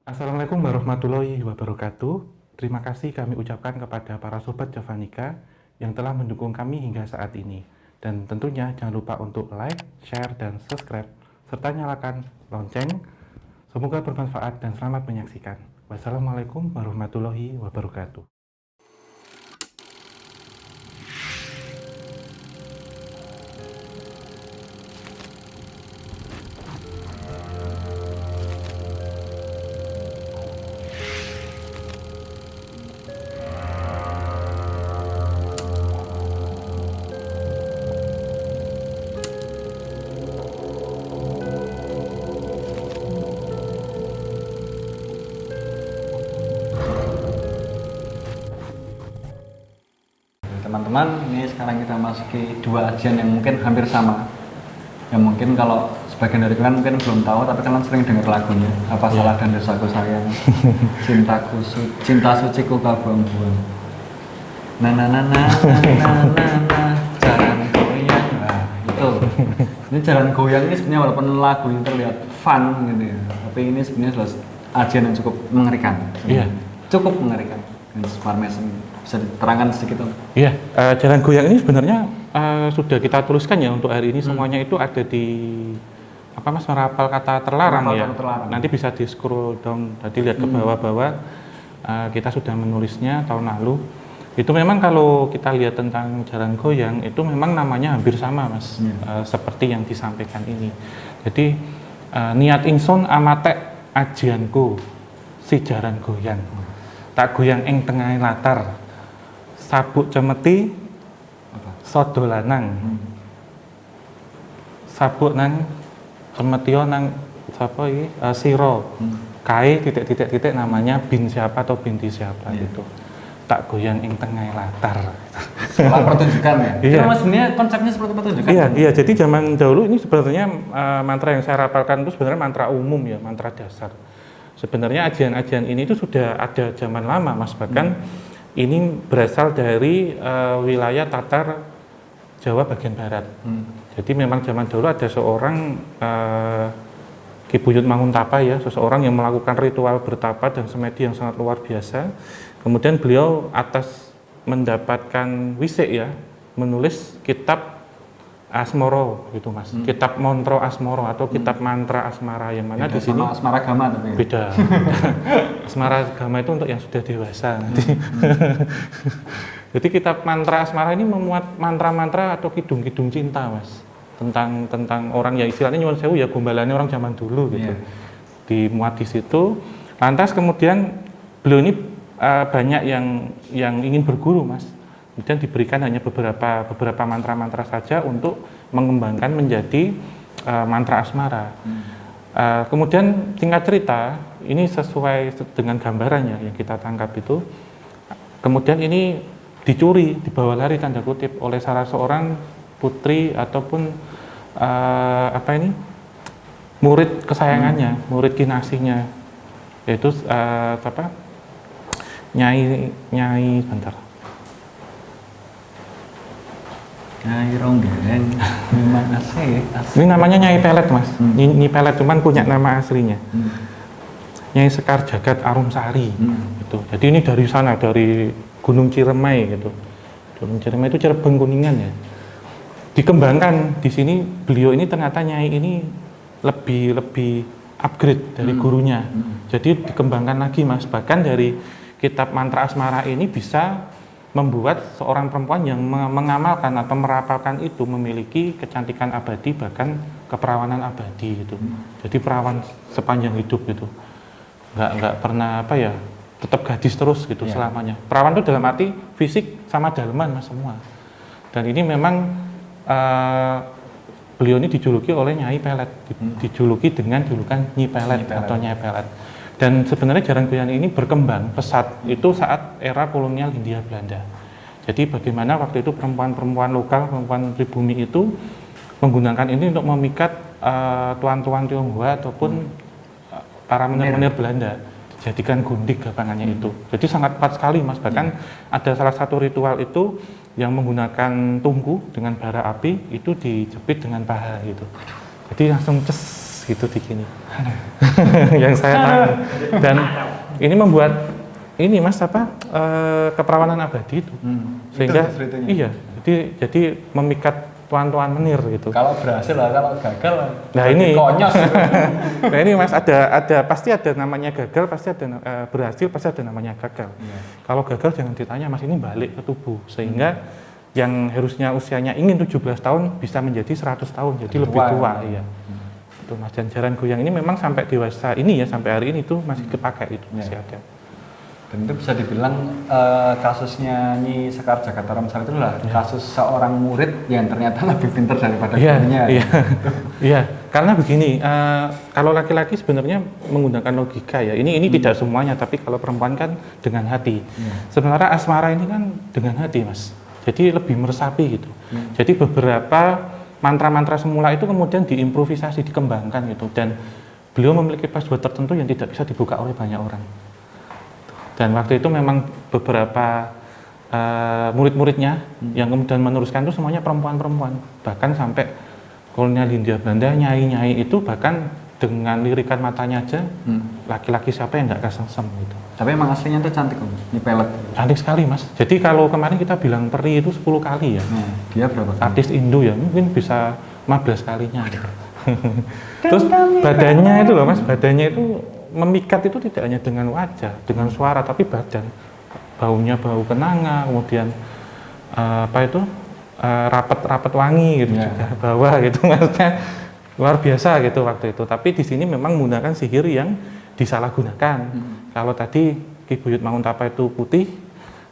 Assalamualaikum warahmatullahi wabarakatuh. Terima kasih kami ucapkan kepada para sobat Javanika yang telah mendukung kami hingga saat ini. Dan tentunya jangan lupa untuk like, share, dan subscribe, serta nyalakan lonceng. Semoga bermanfaat dan selamat menyaksikan. Wassalamualaikum warahmatullahi wabarakatuh. Teman-teman, ini sekarang kita masuki dua ajian yang mungkin hampir sama. Yang mungkin kalau sebagian dari kalian mungkin belum tahu, tapi kalian sering dengar lagunya. Apa salah dan dosaku sayang, cinta suciku kau buang-buang. Na na na na na na na, jalan goyang. Nah, itu. Ini jalan goyang ini sebenarnya walaupun lagu ini terlihat fun gitu ya, tapi ini sebenarnya adalah ajian yang cukup mengerikan. Iya. Cukup mengerikan. Smart Mason bisa diterangkan sedikit Om? Iya, jalan goyang ini sebenarnya sudah kita tuliskan ya untuk hari ini. Semuanya itu ada di apa Mas, merapal kata terlarang ya. Terlarang. Nanti bisa di scroll down, tadi lihat ke bawah-bawah. Kita sudah menulisnya tahun lalu. Itu memang kalau kita lihat tentang jalan goyang itu memang namanya hampir sama Mas, seperti yang disampaikan ini. Jadi niat ingsun amate ajianku si jalan goyang. Tak goyang ing tengah latar, sabuk cemeti, sodo lanang, sabuk nang cemetio nang siapa ini siro, kai titik namanya bin siapa atau binti siapa gitu. Tak goyang ing tengah latar. Sekolah pertunjukan ya? Iya. Itu sebenarnya konsepnya seperti pertunjukan? Iya. Jadi zaman dahulu ini sebenarnya mantra yang saya rapalkan itu sebenarnya mantra umum ya, mantra dasar. Sebenarnya ajian-ajian ini itu sudah ada zaman lama Mas, bahkan ini berasal dari wilayah Tatar Jawa bagian barat. Jadi memang zaman dulu ada seorang Ki Buyut Manguntapa ya, seseorang yang melakukan ritual bertapa dan semedi yang sangat luar biasa. Kemudian beliau atas mendapatkan wisik ya, menulis kitab Asmoro gitu Mas, kitab Montro Asmoro atau kitab mantra asmara, yang mana di sini asmara gama tapi ya? beda. Asmara gama itu untuk yang sudah dewasa nanti. Jadi kitab mantra asmara ini memuat mantra-mantra atau kidung-kidung cinta Mas, tentang orang ya, istilahnya nyuwun sewu ya, gombalannya orang zaman dulu gitu. Dimuat di situ. Lantas kemudian beliau ini banyak yang ingin berguru Mas. Kemudian diberikan hanya beberapa mantra-mantra saja untuk mengembangkan menjadi mantra asmara. Kemudian singkat cerita, ini sesuai dengan gambarannya yang kita tangkap itu. Kemudian ini dicuri, dibawa lari tanda kutip oleh salah seorang putri ataupun murid kesayangannya, murid kinasihnya, yaitu Nyai bentar. Nyai Ronggeng, memang asli. Ini namanya Nyai Pelet Mas, Nyai Pelet cuman punya nama aslinya. Nyai Sekar Jagat Arumsari gitu. Jadi ini dari sana, dari Gunung Ciremai gitu. Gunung Ciremai itu Cirebon Kuningan ya. Dikembangkan di sini, beliau ini ternyata Nyai ini lebih upgrade dari gurunya. Jadi dikembangkan lagi Mas, bahkan dari kitab mantra asmara ini bisa membuat seorang perempuan yang mengamalkan atau merapalkan itu memiliki kecantikan abadi, bahkan keperawanan abadi gitu. Jadi perawan sepanjang hidup gitu. Nggak pernah tetap gadis terus gitu selamanya. Perawan itu dalam arti fisik sama daleman Mas semua. Dan ini memang beliau ini dijuluki oleh Nyai Pelet, dijuluki dengan julukan Nyi Pelet atau Nyai Pelet. Dan sebenarnya jalan goyang ini berkembang pesat itu saat era kolonial Hindia Belanda. Jadi bagaimana waktu itu perempuan-perempuan lokal, perempuan pribumi itu menggunakan ini untuk memikat tuan-tuan Tionghoa ataupun para menir-menir Belanda, dijadikan gundik gapangannya itu. Jadi sangat kuat sekali Mas, bahkan ada salah satu ritual itu yang menggunakan tungku dengan bara api itu dijepit dengan paha gitu. Jadi langsung ces gitu di sini. Yang saya tahu. Dan ini membuat ini Mas keperawanan abadi itu. Sehingga itu ceritanya. iya, jadi memikat tuan-tuan menir gitu. Kalau berhasil lah, kalau gagal lah. Nah ini, Konyos. nah ini Mas ada pasti ada namanya gagal, pasti ada berhasil, pasti ada namanya gagal. Kalau gagal jangan ditanya Mas, ini balik ke tubuh sehingga yang harusnya usianya ingin 17 tahun bisa menjadi 100 tahun, jadi lebih tua. Iya. Itu Mas, dan jaran goyang ini memang sampai dewasa ini ya, sampai hari ini tuh masih kepakai itu masih ada. Dan itu bisa dibilang kasusnya Nyi Sekar Jakarta Ramsar itu adalah kasus seorang murid yang ternyata lebih pintar daripada gurunya. Iya, iya. Karena begini, kalau laki-laki sebenarnya menggunakan logika ya. Ini tidak semuanya, tapi kalau perempuan kan dengan hati. Sebenarnya asmara ini kan dengan hati, Mas. Jadi lebih meresapi gitu. Jadi beberapa mantra-mantra semula itu kemudian diimprovisasi, dikembangkan gitu. Dan beliau memiliki password tertentu yang tidak bisa dibuka oleh banyak orang. Dan waktu itu memang beberapa murid-muridnya yang kemudian meneruskan itu semuanya perempuan-perempuan. Bahkan sampai kolonial Hindia Belanda, nyai-nyai itu bahkan dengan lirikan matanya aja, laki-laki siapa yang nggak kesengsem gitu. Tapi emang aslinya itu cantik Om, Nyi Pelet. Cantik sekali Mas. Jadi kalau kemarin kita bilang peri itu 10 kali ya. Dia berapa kali? Artis Indo ya mungkin bisa 15 kalinya gitu. Terus badannya itu loh Mas, badannya itu memikat itu tidak hanya dengan wajah, dengan suara, tapi badan. Baunya bau kenanga, kemudian rapat wangi gitu juga bawah gitu maksudnya luar biasa gitu waktu itu. Tapi di sini memang menggunakan sihir yang disalahgunakan. Kalau tadi Ki Buyut Manguntapa itu putih,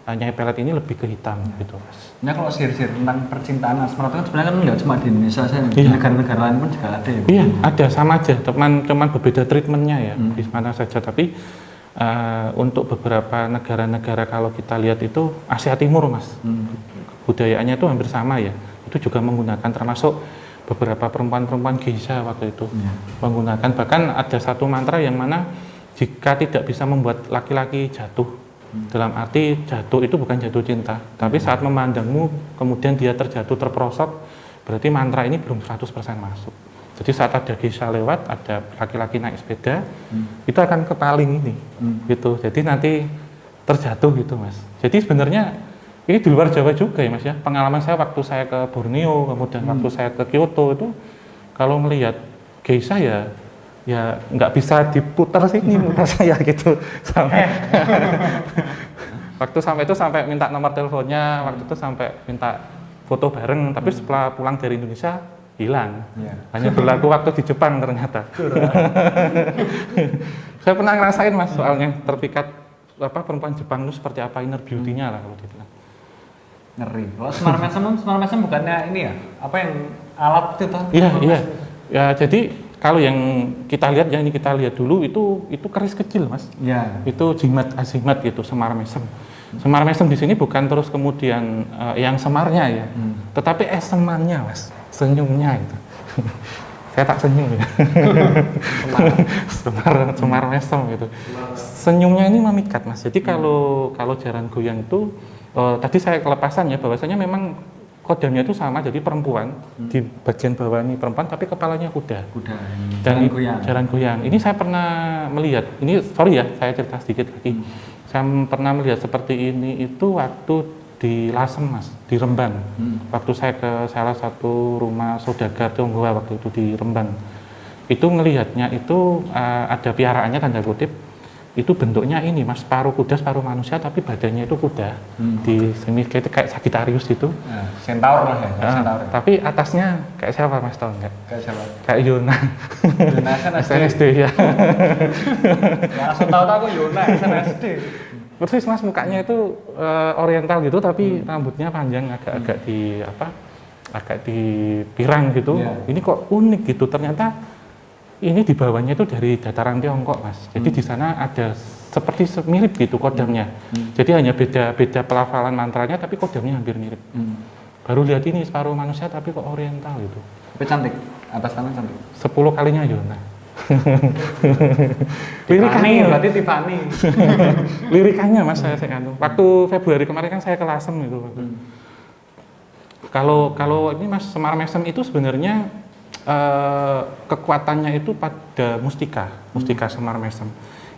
Nyai Pelet ini lebih ke hitam gitu Mas. Nah kalau sihir-sihir tentang percintaan asmara itu kan sebenarnya kan nggak cuma di Indonesia saja, di negara-negara lain pun juga ada ya. Iya, ada sama aja, cuman berbeda treatmentnya ya di mana saja. Tapi untuk beberapa negara-negara kalau kita lihat itu Asia Timur Mas, budayaannya itu hampir sama ya. Itu juga menggunakan termasuk beberapa perempuan-perempuan geisha waktu itu menggunakan, bahkan ada satu mantra yang mana jika tidak bisa membuat laki-laki jatuh, dalam arti jatuh itu bukan jatuh cinta, tapi saat memandangmu kemudian dia terjatuh terperosok, berarti mantra ini belum 100% masuk. Jadi saat ada geisha lewat, ada laki-laki naik sepeda, itu akan kepaling ini, gitu. Jadi nanti terjatuh gitu Mas. Jadi sebenarnya ini di luar Jawa juga ya Mas ya. Pengalaman saya waktu saya ke Borneo, kemudian waktu saya ke Kyoto itu, kalau melihat geisha ya nggak bisa diputar sini muka saya gitu sampai waktu sampai minta nomor teleponnya, waktu itu sampai minta foto bareng, tapi setelah pulang dari Indonesia hilang. Hanya berlaku waktu di Jepang ternyata. Saya pernah ngerasain Mas, soalnya terpikat perempuan Jepang itu seperti apa inner beauty-nya lah kalau dibilang. Ngeri. Kalau Semar Mesem bukannya ini ya? Apa yang alat itu? Iya. Ya jadi kalau yang kita lihat, yang ini kita lihat dulu itu keris kecil Mas. Iya. Itu jimat azimat gitu, Semar Mesem. Semar Mesem di sini bukan terus kemudian yang semarnya ya, tetapi esemannya Mas, senyumnya itu. Saya tak senyum ya. Semar Mesem gitu. Senyumnya ini memikat Mas. Jadi kalau jaran goyang itu tadi saya kelepasan ya, bahwasanya memang kodamnya itu sama, jadi perempuan di bagian bawah ini perempuan, tapi kepalanya kuda. Dan jaran goyang. Ini saya pernah melihat. Ini sorry ya, saya cerita sedikit lagi. Saya pernah melihat seperti ini itu waktu di Lasem Mas, di Rembang. Waktu saya ke salah satu rumah saudagar Tionghoa waktu itu di Rembang. Itu ngelihatnya itu ada piaraannya tanda kutip. Itu bentuknya ini Mas, separuh kuda separuh manusia, tapi badannya itu kuda. Di sini kayak Sagittarius itu. Centaur lah ya. Centaur. Tapi atasnya kayak siapa Mas, tahu nggak? Kayak siapa? Kayak Yona. Yona SNSD ya. Ya langsung tahu aku Yona SNSD. Persis Mas, mukanya itu oriental gitu, tapi rambutnya panjang agak dipirang gitu. Ini kok unik gitu. Ternyata ini di bawahnya itu dari dataran Tiongkok Mas. Jadi di sana ada seperti mirip gitu kodamnya. Jadi hanya beda pelafalan mantranya, tapi kodamnya hampir mirip. Baru lihat ini separuh manusia tapi kok oriental gitu. Tapi cantik, atas sana cantik. 10 kalinya Yona. Tiffany, berarti Tiffany. Lirikannya Mas saya kandung. Waktu Februari kemarin kan saya ke Lasem itu. Kalau ini Mas, Semar Mesem itu sebenarnya kekuatannya itu pada mustika Semar Mesem.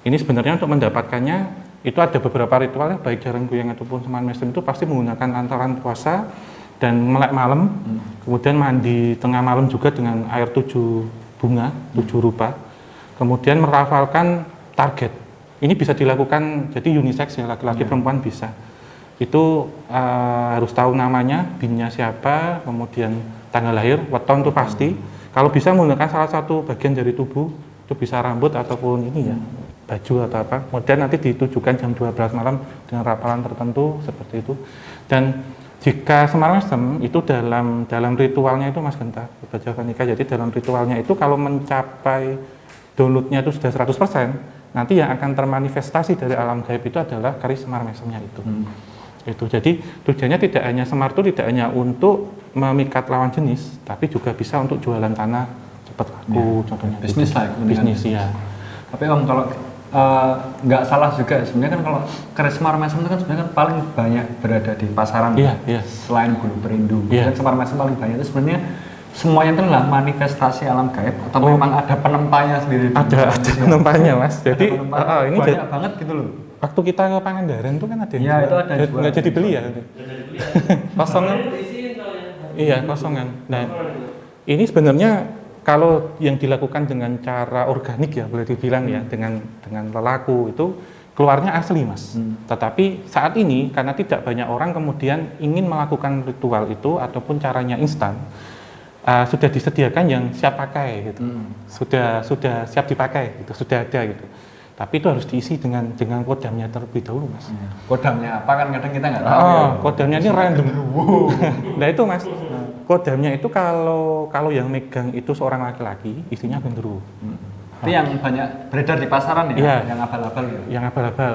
Ini sebenarnya untuk mendapatkannya itu ada beberapa ritualnya, baik Jaran Kuyang ataupun Semar Mesem itu pasti menggunakan lantaran puasa dan melek malam, kemudian mandi tengah malam juga dengan air 7 bunga, 7 rupa, kemudian merafalkan target. Ini bisa dilakukan, jadi unisex ya, laki-laki perempuan bisa. Itu harus tahu namanya, binnya siapa, kemudian tanggal lahir, weton itu pasti. Kalau bisa menggunakan salah satu bagian dari tubuh, itu bisa rambut ataupun ini ya, baju atau apa. Kemudian nanti ditujukan jam 12 malam dengan rapalan tertentu seperti itu. Dan jika Semar Mesem itu dalam ritualnya itu Mas Genta, baca Vanika, jadi dalam ritualnya itu kalau mencapai downloadnya itu sudah 100%, nanti yang akan termanifestasi dari alam gaib itu adalah keris Semar Mesemnya itu. Itu jadi tujuannya tidak hanya Semar itu tidak hanya untuk memikat lawan jenis, tapi juga bisa untuk jualan tanah cepat laku, contohnya bisnis lah, bisnis ya. Tapi Om, kalau nggak salah juga sebenarnya kan kalau keris Semar Mesem itu kan sebenarnya kan paling banyak berada di pasaran, selain Bulu Perindu. Dan Semar Mesem paling banyak itu sebenarnya semuanya itu adalah manifestasi alam gaib atau memang ada penempanya sendiri? Ada penempanya Mas. Jadi ini banyak banget gitu loh. Waktu kita ke Pangandaran itu kan ada yang jual. Itu ada jual. Nggak jadi beli ya? Kosongan. Iya, kosongan. Nah, ini sebenarnya kalau yang dilakukan dengan cara organik ya, boleh dibilang ya, dengan lelaku itu keluarnya asli Mas. Tetapi saat ini karena tidak banyak orang kemudian ingin melakukan ritual itu ataupun caranya instan, sudah disediakan yang siap pakai gitu. Sudah siap dipakai gitu, sudah ada gitu. Tapi itu harus diisi dengan kodamnya terlebih dahulu Mas. Kodamnya apa kan kadang kita nggak tahu. Kodamnya ini random. Nah itu Mas, kodamnya itu kalau yang megang itu seorang laki-laki, isinya genderuwo. Itu yang banyak beredar di pasaran ya? Iya. Yang abal-abal ya? Yang abal-abal.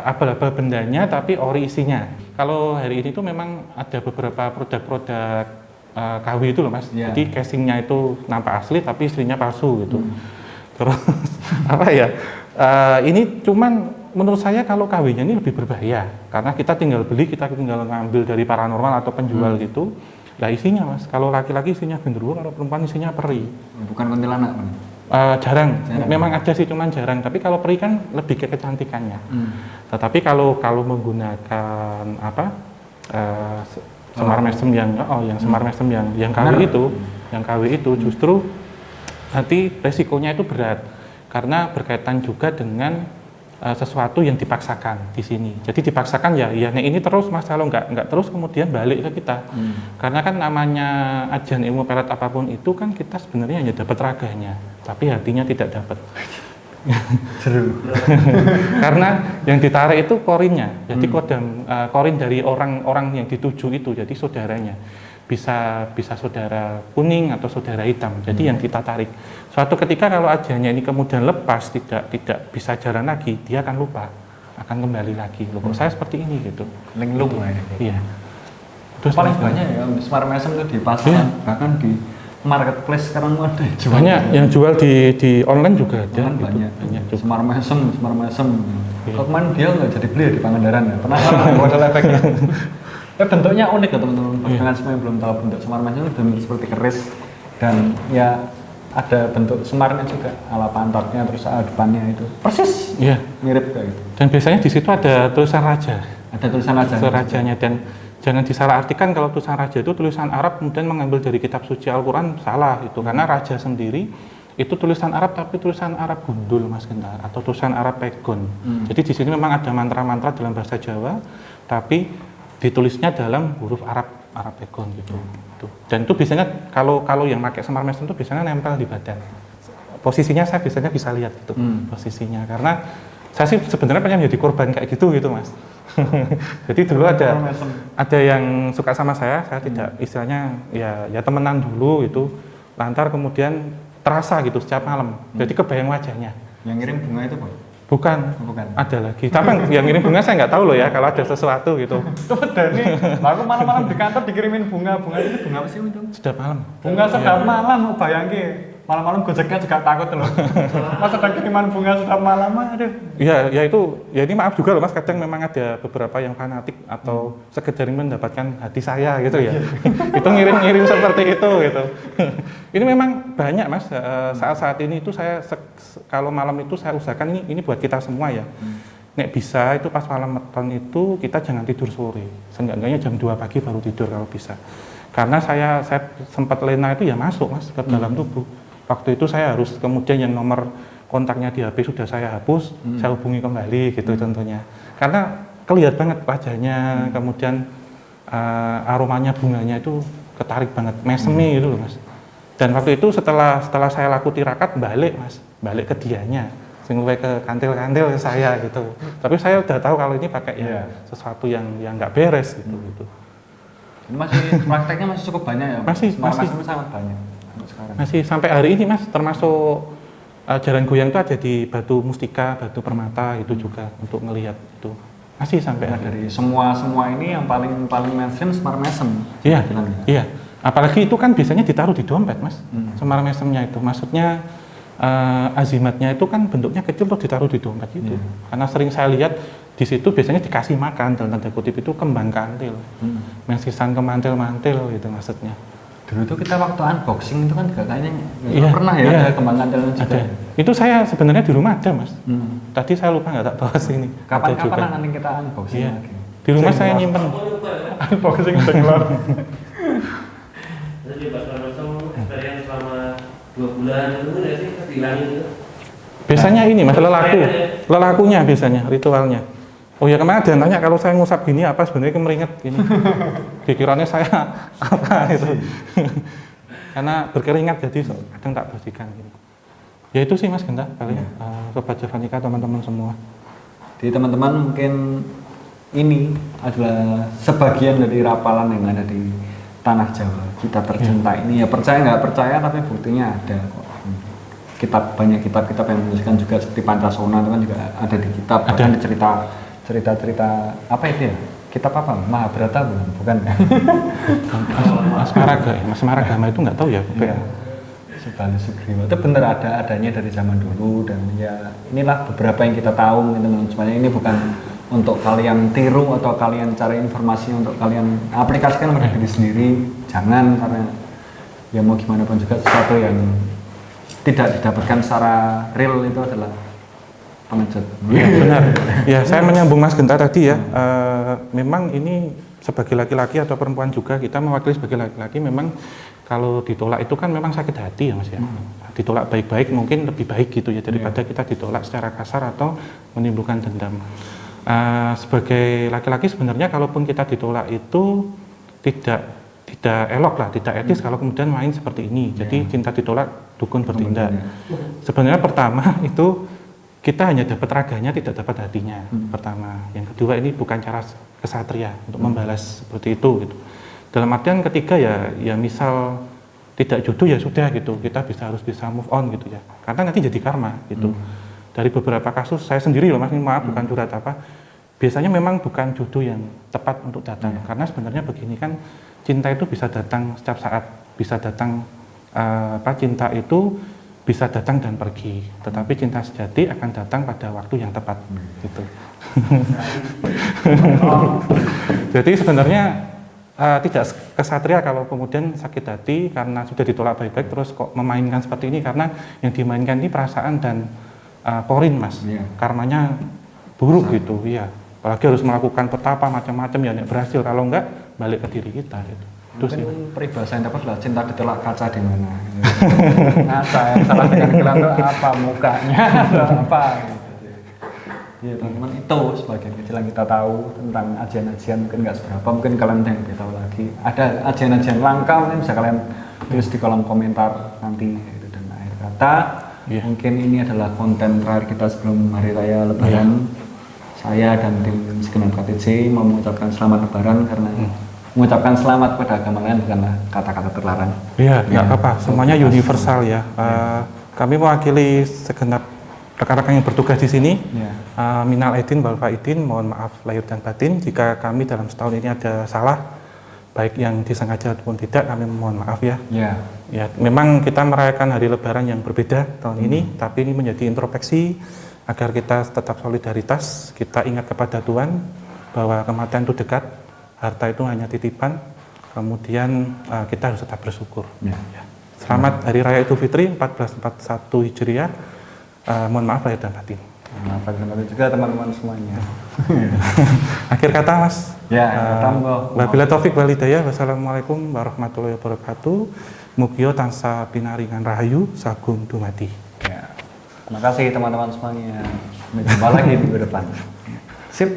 Abal-abal bendanya tapi ori isinya. Kalau hari ini tuh memang ada beberapa produk-produk KW itu loh Mas. Jadi casingnya itu nampak asli tapi istrinya palsu gitu. Terus apa ya? Ini cuman menurut saya kalau KW-nya ini lebih berbahaya karena kita tinggal beli, kita tinggal ngambil dari paranormal atau penjual gitu. Lah isinya Mas, kalau laki-laki isinya genderuwo, kalau perempuan isinya peri. Bukan kuntilanak kan? Jarang. Memang ada sih cuman jarang. Tapi kalau peri kan lebih ke kecantikannya. Tetapi kalau menggunakan apa Semar Mesem yang Semar Mesem yang KW itu justru nanti resikonya itu berat karena berkaitan juga dengan sesuatu yang dipaksakan di sini. Jadi dipaksakan ya nek ini terus Mas, kalau nggak terus kemudian balik ke kita. Karena kan namanya ajian ilmu pelet apapun itu kan kita sebenarnya hanya dapat raganya, tapi hatinya tidak dapat. Karena yang ditarik itu korinnya. Jadi korin dari orang yang dituju itu, jadi saudaranya. Bisa saudara kuning atau saudara hitam. Jadi yang kita tarik. Suatu ketika kalau ajiannya ini kemudian lepas, tidak bisa jalan lagi, dia akan lupa, akan kembali lagi. Loh, kok saya seperti ini gitu. Linglung ya. Iya. Terus paling banyak ya Semar Mesem itu di pasaran, bahkan di marketplace sekarang ada jual. Banyak yang jual di online juga ada. Gitu. Banyak juga. Semar Mesem. Kok kemarin dia nggak jadi beli di Pangandaran ya? Penasaran model efeknya. Bentuknya unik ya teman-teman. Dengan semua yang belum tahu bentuk Semar Mesem itu bentuk seperti keris dan ya ada bentuk semarnya juga, ala pantatnya terus depannya itu persis mirip kayak gitu. Dan biasanya di situ ada tulisan raja. Ada tulisan raja. Rajanya dan jangan disalahartikan kalau tulisan raja itu tulisan Arab kemudian mengambil dari kitab suci Al-Quran, salah itu karena raja sendiri itu tulisan Arab tapi tulisan Arab gundul Mas Gentar atau tulisan Arab pegon. Jadi di sini memang ada mantra-mantra dalam bahasa Jawa tapi ditulisnya dalam huruf Arab pegon gitu. Dan itu biasanya kalau yang pakai Semar Mesem itu biasanya nempel di badan. Posisinya saya biasanya bisa lihat itu posisinya karena saya sih sebenarnya pengen jadi korban kayak gitu Mas. Jadi dulu ada yang suka sama saya tidak istilahnya ya temenan dulu itu, lantar kemudian terasa gitu setiap malam. Jadi kebayang wajahnya. Yang ngirim bunga itu Pak? Bukan. Ada lagi. Tapi yang ngirim bunga saya nggak tahu loh ya kalau ada sesuatu gitu. Itu beda nih. Aku malam-malam di kantor dikirimin bunga itu bunga apa sih itu? Sedap malam. Bunga sedap malam, bayangke. malam-malam Gojeknya juga takut loh. Mas sedang kiriman bunga sudah malam, aduh. Iya, ya itu, ya ini maaf juga loh Mas, kadang memang ada beberapa yang fanatik atau sekedar ingin mendapatkan hati saya gitu ya. Itu ngirim-ngirim seperti itu gitu. Ini memang banyak Mas, saat-saat ini itu saya kalau malam itu saya usahakan ini buat kita semua ya. Nek bisa itu pas malam weton itu kita jangan tidur sore. Seenggaknya jam 2 pagi baru tidur kalau bisa. Karena saya sempat lena itu ya masuk Mas ke dalam tubuh. Waktu itu saya harus kemudian yang nomor kontaknya di HP sudah saya hapus, saya hubungi kembali gitu tentunya. Karena kelihatan banget wajahnya, kemudian aromanya bunganya itu ketarik banget, mesemi gitu loh Mas. Dan waktu itu setelah saya laku tirakat balik Mas, balik ke dianya, sing luwe ke kantil-kantil saya gitu. Tapi saya udah tahu kalau ini pakai ya sesuatu yang nggak beres gitu. Ini masih prakteknya masih cukup banyak ya? Masih sangat banyak. Sekarang. Masih sampai hari ini Mas, termasuk jaran goyang itu ada di Batu Mustika, Batu Permata itu juga untuk ngelihat itu. Masih sampai dari semua ini yang paling mainstream Semar Mesem. Iya. Iya. Apalagi itu kan biasanya ditaruh di dompet Mas. Semar Mesemnya itu. Maksudnya azimatnya itu kan bentuknya kecil tuh ditaruh di dompet itu. Karena sering saya lihat di situ biasanya dikasih makan dalam tanda kutip itu kembang kantil. Mesisan kemantil-mantil gitu maksudnya. Dulu itu kita waktu unboxing itu kan juga kayaknya pernah ya ada kembang kantil juga. Ada. Itu saya sebenarnya di rumah ada Mas. Tadi saya lupa nggak tak bawa sini. Kapan nanti kita unboxing lagi? Di rumah saya nyimpen. Unboxing udah keluar. Jadi Mas Marmosem experience selama 2 bulan itu nggak sih dihilangin itu? Biasanya ini Mas lelakunya biasanya ritualnya. Oh ya kemarin ada yang tanya kalau saya ngusap gini apa sebenarnya kemeringet gini. Pikirannya saya apa itu. Karena berkeringat jadi kadang tak bersihkan gini. Ya itu sih Mas Genta paling Sobat Javanika teman-teman semua. Jadi teman-teman mungkin ini adalah sebagian dari rapalan yang ada di tanah Jawa kita tercinta ini ya, percaya nggak percaya tapi buktinya ada kok. Banyak kitab-kitab yang menuliskan juga seperti Pancasona itu kan juga ada di kitab, ada di cerita apa itu ya? Kitab apa? Mahabharata bukan ya? Mas Maragama itu nggak tahu ya. Subali Sugriwa itu benar adanya dari zaman dulu, dan ya inilah beberapa yang kita tahu mungkin teman-teman semuanya. Ini bukan untuk kalian tiru atau kalian cari informasi untuk kalian aplikasikan pada diri sendiri, jangan, karena ya mau gimana pun juga sesuatu yang tidak didapatkan secara real itu adalah pengecut. Ya, benar. Ya, saya menyambung Mas Genta tadi ya. Memang ini sebagai laki-laki atau perempuan juga, kita mewakili sebagai laki-laki, memang kalau ditolak itu kan memang sakit hati ya Mas ya. Ditolak baik-baik mungkin lebih baik gitu ya daripada kita ditolak secara kasar atau menimbulkan dendam. Sebagai laki-laki sebenarnya kalaupun kita ditolak itu tidak elok lah, tidak etis kalau kemudian main seperti ini. Jadi cinta ditolak, dukun bertindak. Sebenarnya pertama itu kita hanya dapat raganya, tidak dapat hatinya. Pertama. Yang kedua ini bukan cara kesatria untuk membalas seperti itu gitu. Dalam artian ketiga ya misal tidak jodoh ya sudah gitu, kita harus bisa move on gitu ya. Karena nanti jadi karma gitu. Dari beberapa kasus saya sendiri loh Mas, maaf bukan curhat apa. Biasanya memang bukan jodoh yang tepat untuk datang. Karena sebenarnya begini kan, cinta itu bisa datang setiap saat, bisa datang cinta itu bisa datang dan pergi. Tetapi cinta sejati akan datang pada waktu yang tepat gitu. Jadi sebenarnya tidak kesatria kalau kemudian sakit hati karena sudah ditolak baik-baik terus kok memainkan seperti ini, karena yang dimainkan ini perasaan dan korin Mas, karmanya buruk gitu, iya. Apalagi harus melakukan petapa macam-macam ya, berhasil, kalau enggak balik ke diri kita gitu. Mungkin peribahasa yang dapat lah, cinta ditolak kaca di mana? Kaca yang salah dengan gelang itu apa, mukanya apa? Ya teman-teman, itu sebagian kecil yang kita tahu tentang ajian-ajian, mungkin nggak seberapa, mungkin kalian yang lebih tahu lagi. Ada ajian-ajian langka, mungkin bisa kalian tulis di kolom komentar nanti. Dan akhir kata, mungkin ini adalah konten terakhir kita sebelum Hari Raya Lebaran. Saya dan tim segenap KTJ mau mengucapkan selamat Lebaran, karena mengucapkan selamat pada agama lain bukanlah kata-kata terlarang. Iya, nggak apa-apa, semuanya universal ya. Kami mewakili segenap rekan-rekan yang bertugas di sini. Minal aidin wal faidin, mohon maaf lahir dan batin jika kami dalam setahun ini ada salah, baik yang disengaja ataupun tidak, kami mohon maaf ya. Ya. Ya, memang kita merayakan hari Lebaran yang berbeda tahun ini, tapi ini menjadi introspeksi agar kita tetap solidaritas, kita ingat kepada Tuhan bahwa kematian itu dekat, harta itu hanya titipan, kemudian kita harus tetap bersyukur. Ya. Ya. Selamat Hari Raya Idul Fitri 1441 Hijriah. Mohon maaf lahir dan batin. Maaf juga teman-teman semuanya. Akhir kata Mas. Ya, tambah. Wabillahi taufik wal hidayah. Wassalamualaikum warahmatullahi wabarakatuh. Mugia tansah pinaringan rahayu sagung dumadi. Ya. Terima kasih teman-teman semuanya. Sampai jumpa lagi minggu depan. Sip.